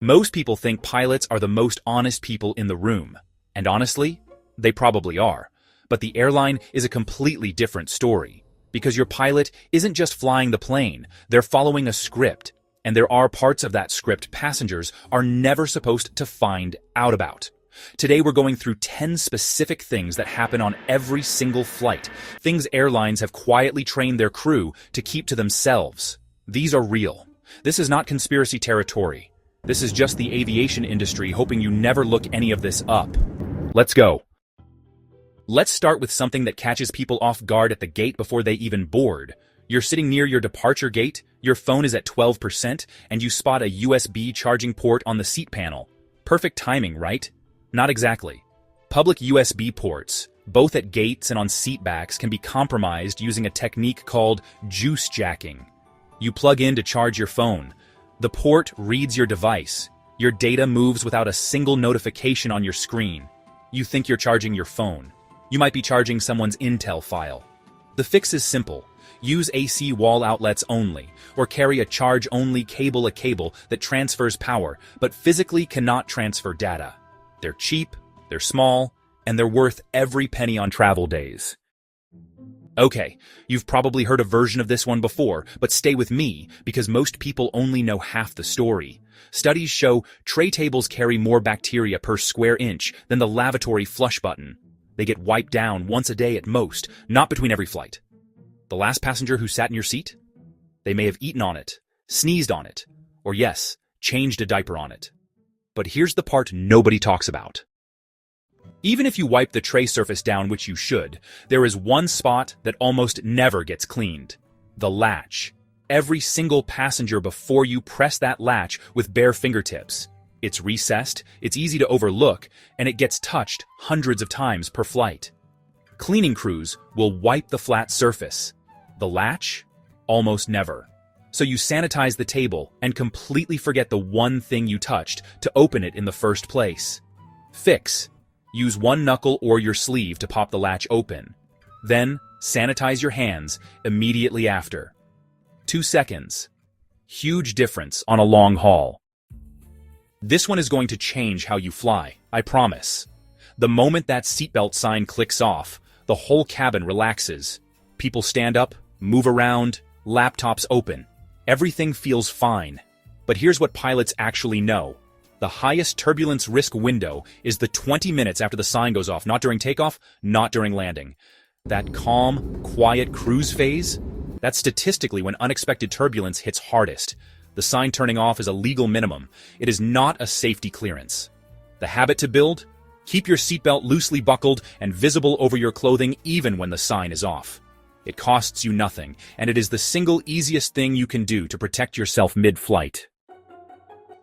Most people think pilots are the most honest people in the room. And honestly, they probably are. But the airline is a completely different story. Because your pilot isn't just flying the plane, they're following a script. And there are parts of that script passengers are never supposed to find out about. Today we're going through 10 specific things that happen on every single flight. Things airlines have quietly trained their crew to keep to themselves. These are real. This is not conspiracy territory. This is just the aviation industry hoping you never look any of this up. Let's go. Let's start with something that catches people off guard at the gate before they even board. You're sitting near your departure gate, your phone is at 12%, and you spot a USB charging port on the seat panel. Perfect timing, right? Not exactly. Public USB ports, both at gates and on seat backs, can be compromised using a technique called juice jacking. You plug in to charge your phone. The port reads your device. Your data moves without a single notification on your screen. You think you're charging your phone. You might be charging someone's Intel file. The fix is simple. Use AC wall outlets only, or carry a charge-only cable that transfers power, but physically cannot transfer data. They're cheap, they're small, and they're worth every penny on travel days. Okay, you've probably heard a version of this one before, but stay with me, because most people only know half the story. Studies show tray tables carry more bacteria per square inch than the lavatory flush button. They get wiped down once a day at most, not between every flight. The last passenger who sat in your seat? They may have eaten on it, sneezed on it, or yes, changed a diaper on it. But here's the part nobody talks about. Even if you wipe the tray surface down, which you should, there is one spot that almost never gets cleaned. The latch. Every single passenger before you press that latch with bare fingertips. It's recessed, it's easy to overlook, and it gets touched hundreds of times per flight. Cleaning crews will wipe the flat surface. The latch? Almost never. So you sanitize the table and completely forget the one thing you touched to open it in the first place. Fix. Use one knuckle or your sleeve to pop the latch open. Then, sanitize your hands immediately after. 2 seconds. Huge difference on a long haul. This one is going to change how you fly, I promise. The moment that seatbelt sign clicks off, the whole cabin relaxes. People stand up, move around, laptops open. Everything feels fine. But here's what pilots actually know. The highest turbulence risk window is the 20 minutes after the sign goes off, not during takeoff, not during landing. That calm, quiet cruise phase, that's statistically when unexpected turbulence hits hardest. The sign turning off is a legal minimum. It is not a safety clearance. The habit to build? Keep your seatbelt loosely buckled and visible over your clothing even when the sign is off. It costs you nothing, and it is the single easiest thing you can do to protect yourself mid-flight.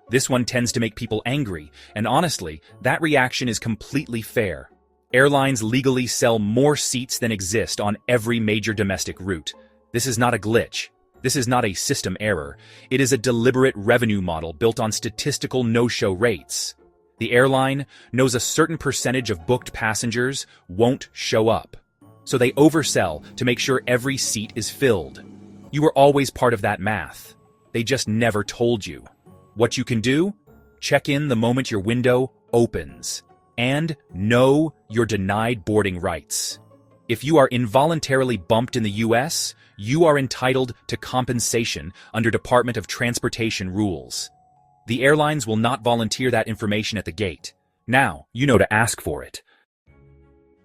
This one tends to make people angry, and honestly, that reaction is completely fair. Airlines legally sell more seats than exist on every major domestic route. This is not a glitch. This is not a system error. It is a deliberate revenue model built on statistical no-show rates. The airline knows a certain percentage of booked passengers won't show up. So they oversell to make sure every seat is filled. You were always part of that math. They just never told you. What you can do? Check in the moment your window opens. And know you're denied boarding rights. If you are involuntarily bumped in the US, you are entitled to compensation under Department of Transportation rules. The airlines will not volunteer that information at the gate. Now, you know to ask for it.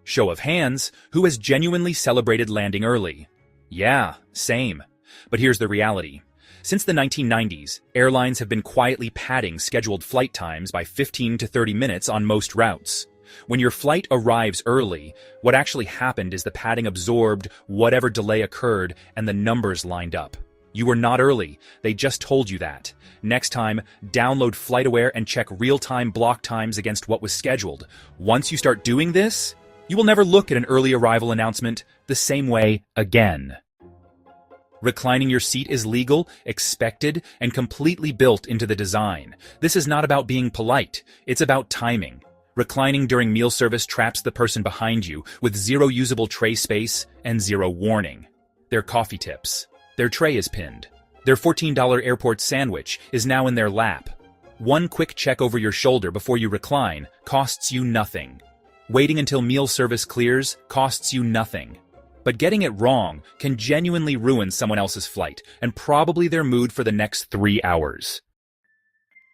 Show of hands, who has genuinely celebrated landing early? Yeah, same. But here's the reality. Since the 1990s, airlines have been quietly padding scheduled flight times by 15 to 30 minutes on most routes. When your flight arrives early, what actually happened is the padding absorbed whatever delay occurred and the numbers lined up. You were not early, they just told you that. Next time, download FlightAware and check real-time block times against what was scheduled. Once you start doing this, you will never look at an early arrival announcement the same way again. Reclining your seat is legal, expected, and completely built into the design. This is not about being polite, it's about timing. Reclining during meal service traps the person behind you with zero usable tray space and zero warning. Their coffee tips. Their tray is pinned. Their $14 airport sandwich is now in their lap. One quick check over your shoulder before you recline costs you nothing. Waiting until meal service clears costs you nothing. But getting it wrong can genuinely ruin someone else's flight and probably their mood for the next 3 hours.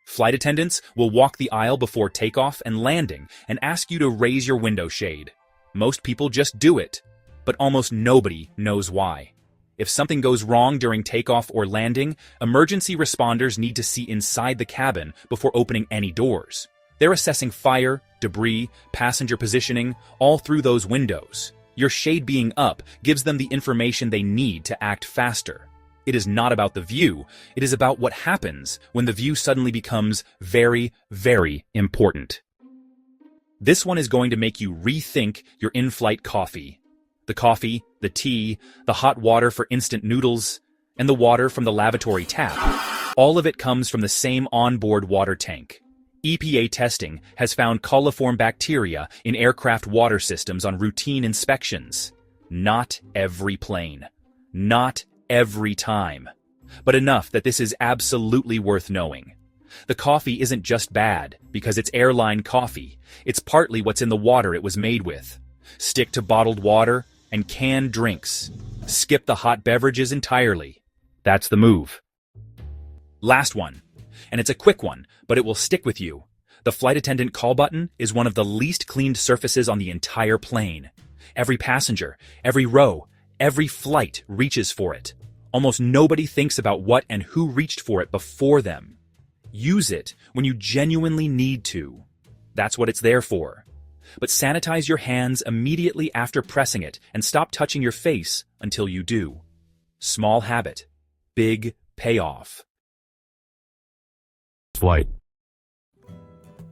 Flight attendants will walk the aisle before takeoff and landing and ask you to raise your window shade. Most people just do it, but almost nobody knows why. If something goes wrong during takeoff or landing, emergency responders need to see inside the cabin before opening any doors. They're assessing fire, debris, passenger positioning, all through those windows. Your shade being up gives them the information they need to act faster. It is not about the view, it is about what happens when the view suddenly becomes very, very important. This one is going to make you rethink your in-flight coffee. The coffee, the tea, the hot water for instant noodles, and the water from the lavatory tap. All of it comes from the same onboard water tank. EPA testing has found coliform bacteria in aircraft water systems on routine inspections. Not every plane. Not every time. But enough that this is absolutely worth knowing. The coffee isn't just bad because it's airline coffee. It's partly what's in the water it was made with. Stick to bottled water and canned drinks. Skip the hot beverages entirely. That's the move. Last one. And it's a quick one, but it will stick with you. The flight attendant call button is one of the least cleaned surfaces on the entire plane. Every passenger, every row, every flight reaches for it. Almost nobody thinks about what and who reached for it before them. Use it when you genuinely need to. That's what it's there for. But sanitize your hands immediately after pressing it and stop touching your face until you do. Small habit, big payoff. Flight.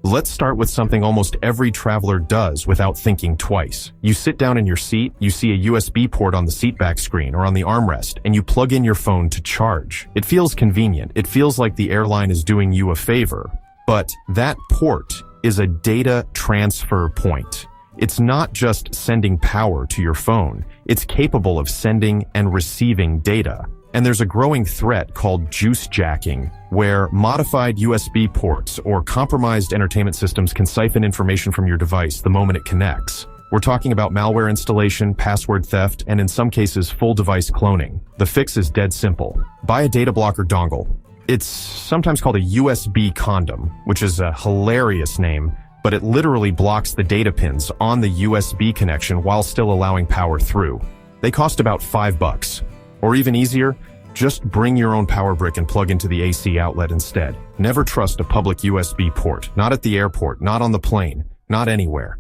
Let's start with something almost every traveler does without thinking twice. You sit down in your seat, you see a USB port on the seatback screen or on the armrest, and you plug in your phone to charge. It feels convenient. It feels like the airline is doing you a favor. But that port is a data transfer point. It's not just sending power to your phone. It's capable of sending and receiving data. And there's a growing threat called juice jacking, where modified USB ports or compromised entertainment systems can siphon information from your device the moment it connects. We're talking about malware installation, password theft, and in some cases, full device cloning. The fix is dead simple. Buy a data blocker dongle. It's sometimes called a USB condom, which is a hilarious name, but it literally blocks the data pins on the USB connection while still allowing power through. They cost about $5. Or even easier, just bring your own power brick and plug into the AC outlet instead. Never trust a public USB port. Not at the airport, not on the plane, not anywhere.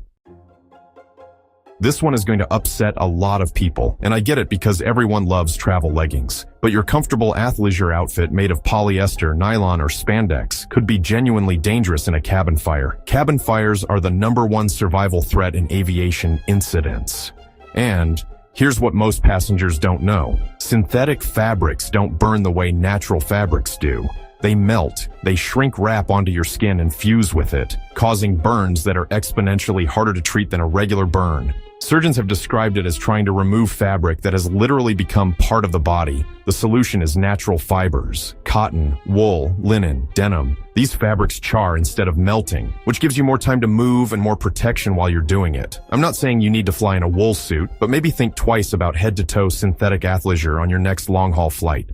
This one is going to upset a lot of people, and I get it because everyone loves travel leggings. But your comfortable athleisure outfit made of polyester, nylon, or spandex could be genuinely dangerous in a cabin fire. Cabin fires are the #1 survival threat in aviation incidents. And here's what most passengers don't know. Synthetic fabrics don't burn the way natural fabrics do. They melt, they shrink wrap onto your skin and fuse with it, causing burns that are exponentially harder to treat than a regular burn. Surgeons have described it as trying to remove fabric that has literally become part of the body. The solution is natural fibers: cotton, wool, linen, denim. These fabrics char instead of melting, which gives you more time to move and more protection while you're doing it. I'm not saying you need to fly in a wool suit, but maybe think twice about head-to-toe synthetic athleisure on your next long-haul flight.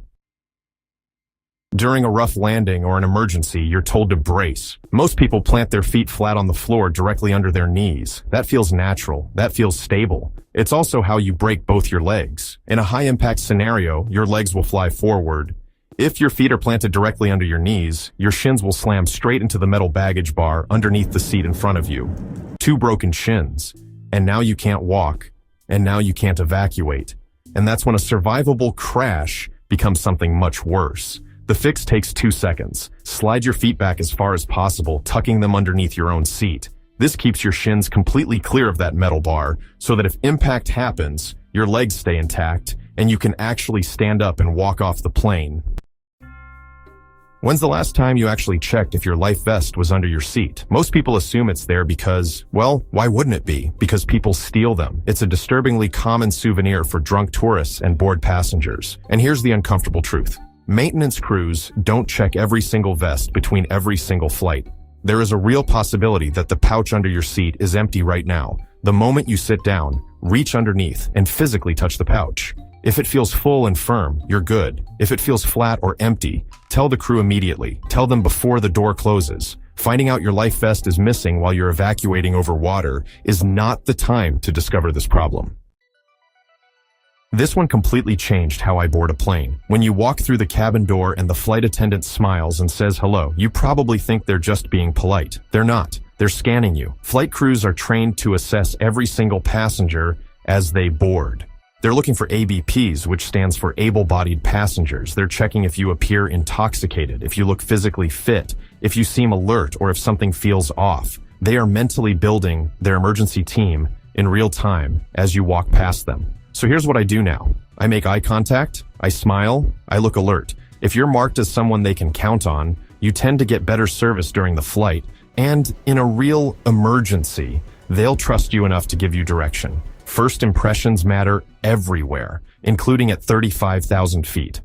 During a rough landing or an emergency, you're told to brace. Most people plant their feet flat on the floor directly under their knees. That feels natural. That feels stable. It's also how you break both your legs. In a high-impact scenario, your legs will fly forward. If your feet are planted directly under your knees, your shins will slam straight into the metal baggage bar underneath the seat in front of you. 2 broken shins. And now you can't walk. And now you can't evacuate. And that's when a survivable crash becomes something much worse. The fix takes 2 seconds. Slide your feet back as far as possible, tucking them underneath your own seat. This keeps your shins completely clear of that metal bar, so that if impact happens, your legs stay intact, and you can actually stand up and walk off the plane. When's the last time you actually checked if your life vest was under your seat? Most people assume it's there because, well, why wouldn't it be? Because people steal them. It's a disturbingly common souvenir for drunk tourists and bored passengers. And here's the uncomfortable truth. Maintenance crews don't check every single vest between every single flight. There is a real possibility that the pouch under your seat is empty right now. The moment you sit down, reach underneath and physically touch the pouch. If it feels full and firm, you're good. If it feels flat or empty, tell the crew immediately. Tell them before the door closes. Finding out your life vest is missing while you're evacuating over water is not the time to discover this problem. This one completely changed how I board a plane. When you walk through the cabin door and the flight attendant smiles and says hello, you probably think they're just being polite. They're not. They're scanning you. Flight crews are trained to assess every single passenger as they board. They're looking for ABPs, which stands for able-bodied passengers. They're checking if you appear intoxicated, if you look physically fit, if you seem alert, or if something feels off. They are mentally building their emergency team in real time as you walk past them. So here's what I do now. I make eye contact, I smile, I look alert. If you're marked as someone they can count on, you tend to get better service during the flight, and in a real emergency, they'll trust you enough to give you direction. First impressions matter everywhere, including at 35,000 feet.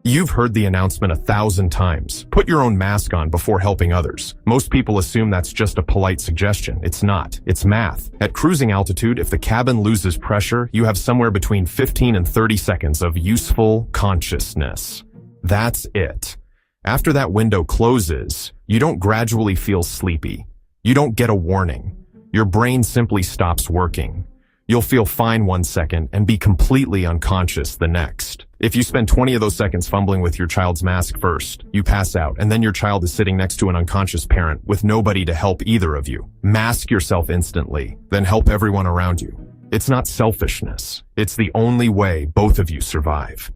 You've heard the announcement 1,000 times. Put your own mask on before helping others. Most people assume that's just a polite suggestion. It's not. It's math. At cruising altitude, if the cabin loses pressure, you have somewhere between 15 and 30 seconds of useful consciousness. That's it. After that window closes, you don't gradually feel sleepy. You don't get a warning. Your brain simply stops working. You'll feel fine 1 second and be completely unconscious the next. If you spend 20 of those seconds fumbling with your child's mask first, you pass out, and then your child is sitting next to an unconscious parent with nobody to help either of you. Mask yourself instantly, then help everyone around you. It's not selfishness. It's the only way both of you survive.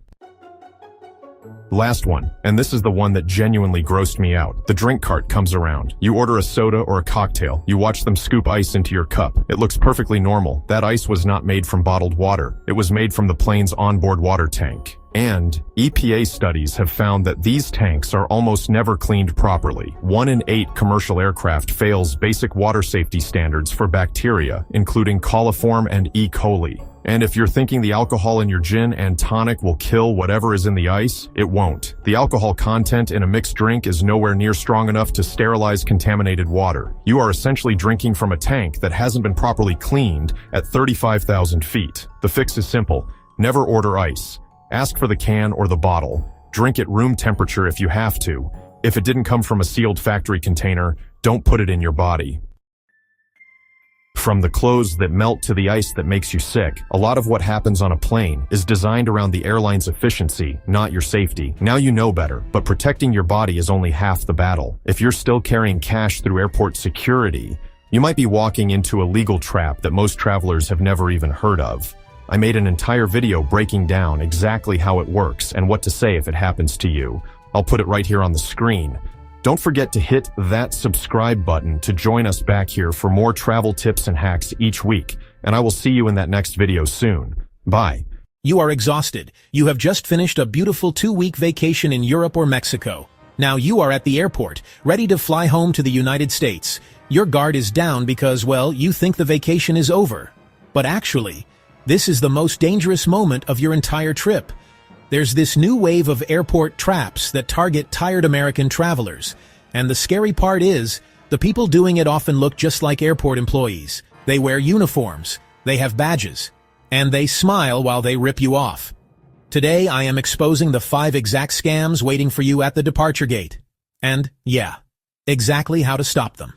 Last one, and this is the one that genuinely grossed me out. The drink cart comes around. You order a soda or a cocktail. You watch them scoop ice into your cup. It looks perfectly normal. That ice was not made from bottled water. It was made from the plane's onboard water tank. And EPA studies have found that these tanks are almost never cleaned properly. 1 in 8 commercial aircraft fails basic water safety standards for bacteria, including coliform and E. coli. And if you're thinking the alcohol in your gin and tonic will kill whatever is in the ice, it won't. The alcohol content in a mixed drink is nowhere near strong enough to sterilize contaminated water. You are essentially drinking from a tank that hasn't been properly cleaned at 35,000 feet. The fix is simple. Never order ice. Ask for the can or the bottle. Drink at room temperature if you have to. If it didn't come from a sealed factory container, don't put it in your body. From the clothes that melt to the ice that makes you sick, a lot of what happens on a plane is designed around the airline's efficiency, not your safety. Now you know better, but protecting your body is only half the battle. If you're still carrying cash through airport security, you might be walking into a legal trap that most travelers have never even heard of. I made an entire video breaking down exactly how it works and what to say if it happens to you. I'll put it right here on the screen. Don't forget to hit that subscribe button to join us back here for more travel tips and hacks each week, and I will see you in that next video soon. Bye. You are exhausted. You have just finished a beautiful 2-week vacation in Europe or Mexico. Now you are at the airport, ready to fly home to the United States. Your guard is down because, well, you think the vacation is over. But actually, this is the most dangerous moment of your entire trip. There's this new wave of airport traps that target tired American travelers. And the scary part is, the people doing it often look just like airport employees. They wear uniforms, they have badges, and they smile while they rip you off. Today I am exposing the 5 exact scams waiting for you at the departure gate. And, yeah, exactly how to stop them.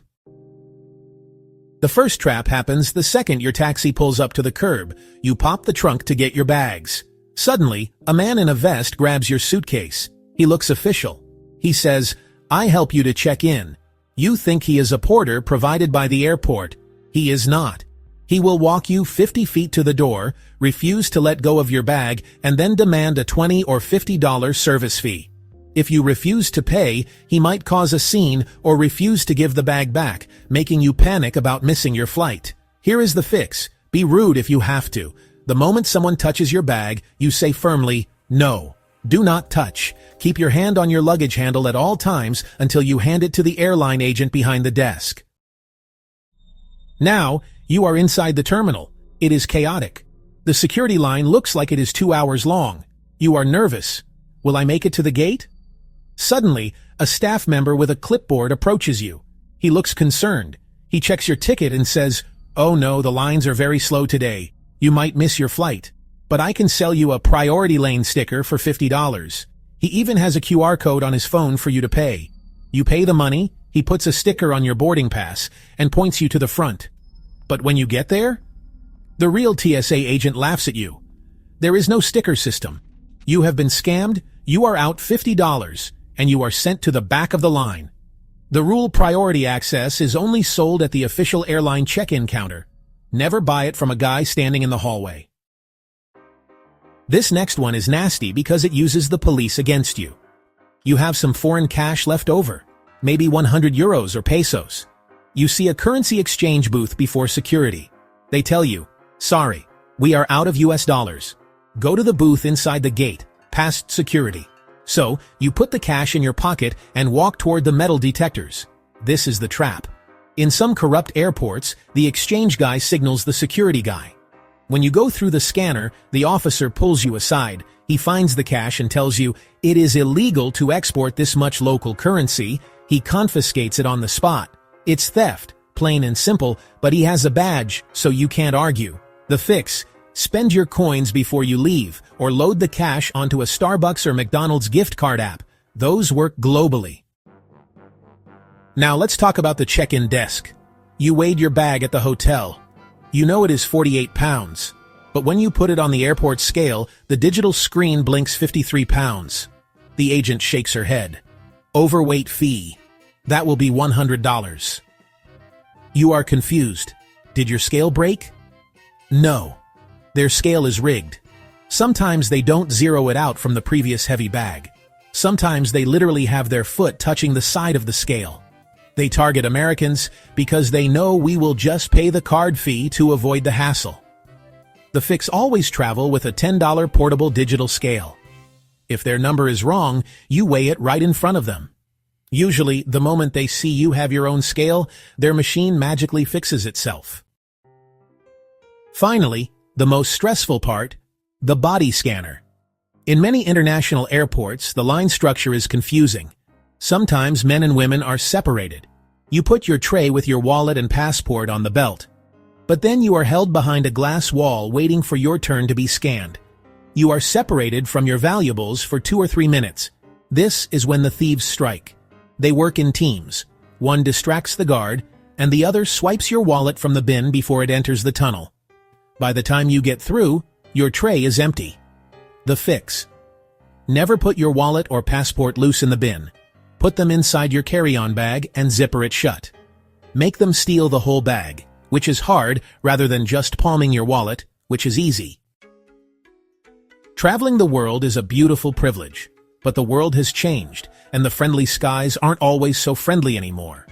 The first trap happens the second your taxi pulls up to the curb. You pop the trunk to get your bags. Suddenly, a man in a vest grabs your suitcase. He looks official. He says, "I help you to check in." You think he is a porter provided by the airport. He is not. He will walk you 50 feet to the door, refuse to let go of your bag, and then demand a $20 or $50 service fee. If you refuse to pay, he might cause a scene or refuse to give the bag back, making you panic about missing your flight. Here is the fix. Be rude if you have to. The moment someone touches your bag, you say firmly, "No. Do not touch." Keep your hand on your luggage handle at all times until you hand it to the airline agent behind the desk. Now, you are inside the terminal. It is chaotic. The security line looks like it is 2 hours long. You are nervous. Will I make it to the gate? Suddenly, a staff member with a clipboard approaches you. He looks concerned. He checks your ticket and says, "Oh no, the lines are very slow today. You might miss your flight. But I can sell you a priority lane sticker for $50. He even has a QR code on his phone for you to pay. You pay the money, he puts a sticker on your boarding pass, and points you to the front. But when you get there, the real TSA agent laughs at you. There is no sticker system. You have been scammed, you are out $50, and you are sent to the back of the line. The rule priority access is only sold at the official airline check-in counter. Never buy it from a guy standing in the hallway. This next one is nasty because it uses the police against you. You have some foreign cash left over, maybe 100 euros or pesos. You see a currency exchange booth before security. They tell you, "Sorry, we are out of US dollars. Go to the booth inside the gate, past security." So, you put the cash in your pocket and walk toward the metal detectors. This is the trap. In some corrupt airports, the exchange guy signals the security guy. When you go through the scanner, the officer pulls you aside. He finds the cash and tells you, "It is illegal to export this much local currency." He confiscates it on the spot. It's theft, plain and simple, but he has a badge, so you can't argue. The fix: spend your coins before you leave, or load the cash onto a Starbucks or McDonald's gift card app. Those work globally. Now let's talk about the check-in desk. You weighed your bag at the hotel. You know it is 48 pounds. But when you put it on the airport scale, the digital screen blinks 53 pounds. The agent shakes her head. Overweight fee. That will be $100. You are confused. Did your scale break? No. Their scale is rigged. Sometimes they don't zero it out from the previous heavy bag. Sometimes they literally have their foot touching the side of the scale. They target Americans because they know we will just pay the card fee to avoid the hassle. The fix: always travel with a $10 portable digital scale. If their number is wrong, you weigh it right in front of them. Usually, the moment they see you have your own scale, their machine magically fixes itself. Finally, the most stressful part: the body scanner. In many international airports, the line structure is confusing. Sometimes men and women are separated. You put your tray with your wallet and passport on the belt. But then you are held behind a glass wall waiting for your turn to be scanned. You are separated from your valuables for 2 or 3 minutes. This is when the thieves strike. They work in teams. One distracts the guard, and the other swipes your wallet from the bin before it enters the tunnel. By the time you get through, your tray is empty. The fix: never put your wallet or passport loose in the bin. Put them inside your carry-on bag and zipper it shut. Make them steal the whole bag, which is hard, rather than just palming your wallet, which is easy. Traveling the world is a beautiful privilege, but the world has changed, and the friendly skies aren't always so friendly anymore.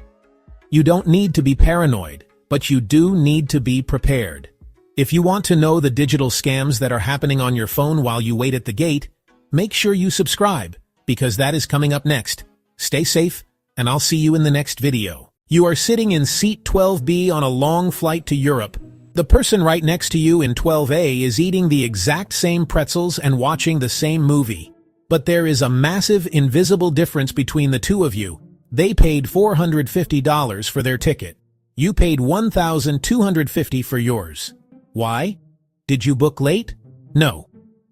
You don't need to be paranoid, but you do need to be prepared. If you want to know the digital scams that are happening on your phone while you wait at the gate, make sure you subscribe, because that is coming up next. Stay safe, and I'll see you in the next video. You are sitting in seat 12B on a long flight to Europe. The person right next to you in 12A is eating the exact same pretzels and watching the same movie. But there is a massive invisible difference between the two of you. They paid $450 for their ticket. You paid $1,250 for yours. Why? Did you book late? No.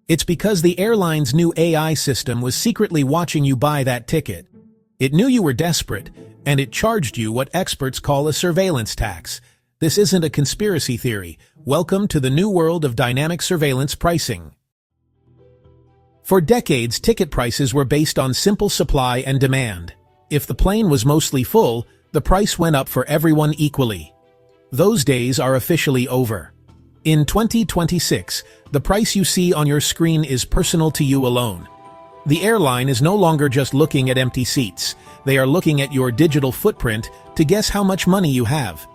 It's because the airline's new AI system was secretly watching you buy that ticket. It knew you were desperate, and it charged you what experts call a surveillance tax. This isn't a conspiracy theory. Welcome to the new world of dynamic surveillance pricing. For decades, ticket prices were based on simple supply and demand. If the plane was mostly full, the price went up for everyone equally. Those days are officially over. In 2026, the price you see on your screen is personal to you alone. The airline is no longer just looking at empty seats. They are looking at your digital footprint to guess how much money you have.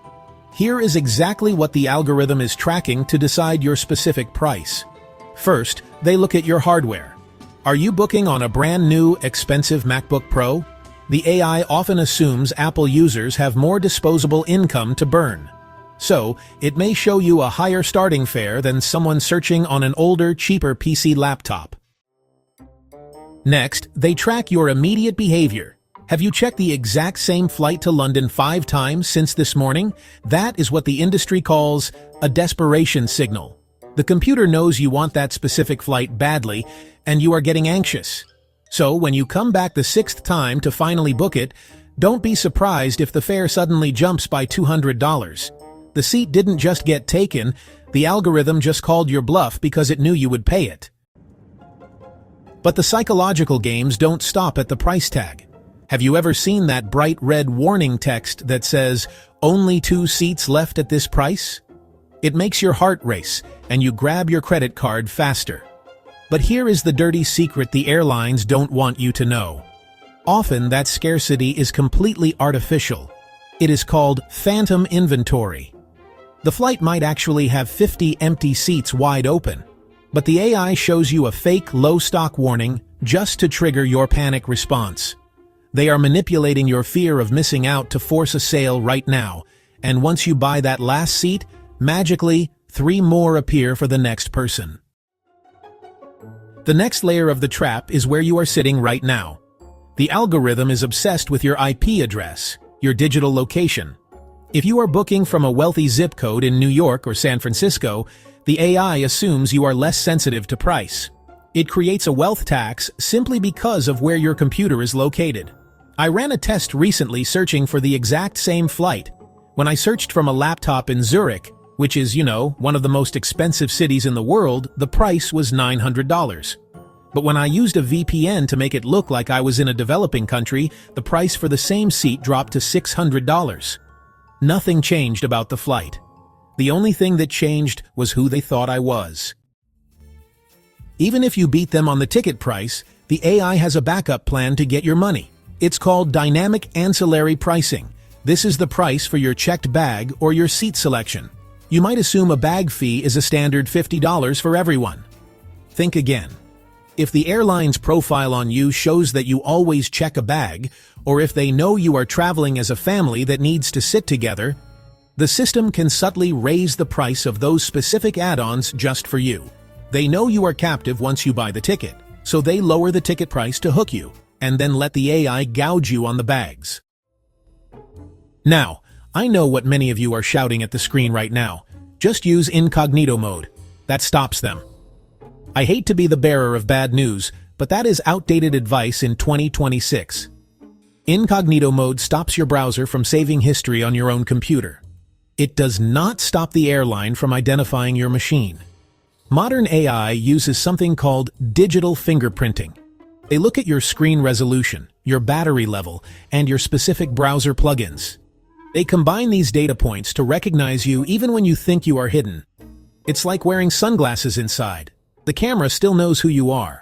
Here is exactly what the algorithm is tracking to decide your specific price. First, they look at your hardware. Are you booking on a brand new, expensive MacBook Pro? The AI often assumes Apple users have more disposable income to burn. So, it may show you a higher starting fare than someone searching on an older, cheaper PC laptop. Next, they track your immediate behavior. Have you checked the exact same flight to London 5 times since this morning? That is what the industry calls a desperation signal. The computer knows you want that specific flight badly, and you are getting anxious. So when you come back the 6th time to finally book it, don't be surprised if the fare suddenly jumps by $200. The seat didn't just get taken, the algorithm just called your bluff because it knew you would pay it. But the psychological games don't stop at the price tag. Have you ever seen that bright red warning text that says, "Only 2 seats left at this price"? It makes your heart race, and you grab your credit card faster. But here is the dirty secret the airlines don't want you to know. Often that scarcity is completely artificial. It is called phantom inventory. The flight might actually have 50 empty seats wide open, but the AI shows you a fake low stock warning just to trigger your panic response. They are manipulating your fear of missing out to force a sale right now, and once you buy that last seat, magically, 3 more appear for the next person. The next layer of the trap is where you are sitting right now. The algorithm is obsessed with your IP address, your digital location. If you are booking from a wealthy zip code in New York or San Francisco, the AI assumes you are less sensitive to price. It creates a wealth tax simply because of where your computer is located. I ran a test recently searching for the exact same flight. When I searched from a laptop in Zurich, which is, one of the most expensive cities in the world, the price was $900. But when I used a VPN to make it look like I was in a developing country, the price for the same seat dropped to $600. Nothing changed about the flight. The only thing that changed was who they thought I was. Even if you beat them on the ticket price, the AI has a backup plan to get your money. It's called dynamic ancillary pricing. This is the price for your checked bag or your seat selection. You might assume a bag fee is a standard $50 for everyone. Think again. If the airline's profile on you shows that you always check a bag, or if they know you are traveling as a family that needs to sit together, the system can subtly raise the price of those specific add-ons just for you. They know you are captive once you buy the ticket, so they lower the ticket price to hook you, and then let the AI gouge you on the bags. Now, I know what many of you are shouting at the screen right now. Just use incognito mode. That stops them. I hate to be the bearer of bad news, but that is outdated advice in 2026. Incognito mode stops your browser from saving history on your own computer. It does not stop the airline from identifying your machine. Modern AI uses something called digital fingerprinting. They look at your screen resolution, your battery level, and your specific browser plugins. They combine these data points to recognize you even when you think you are hidden. It's like wearing sunglasses inside. The camera still knows who you are,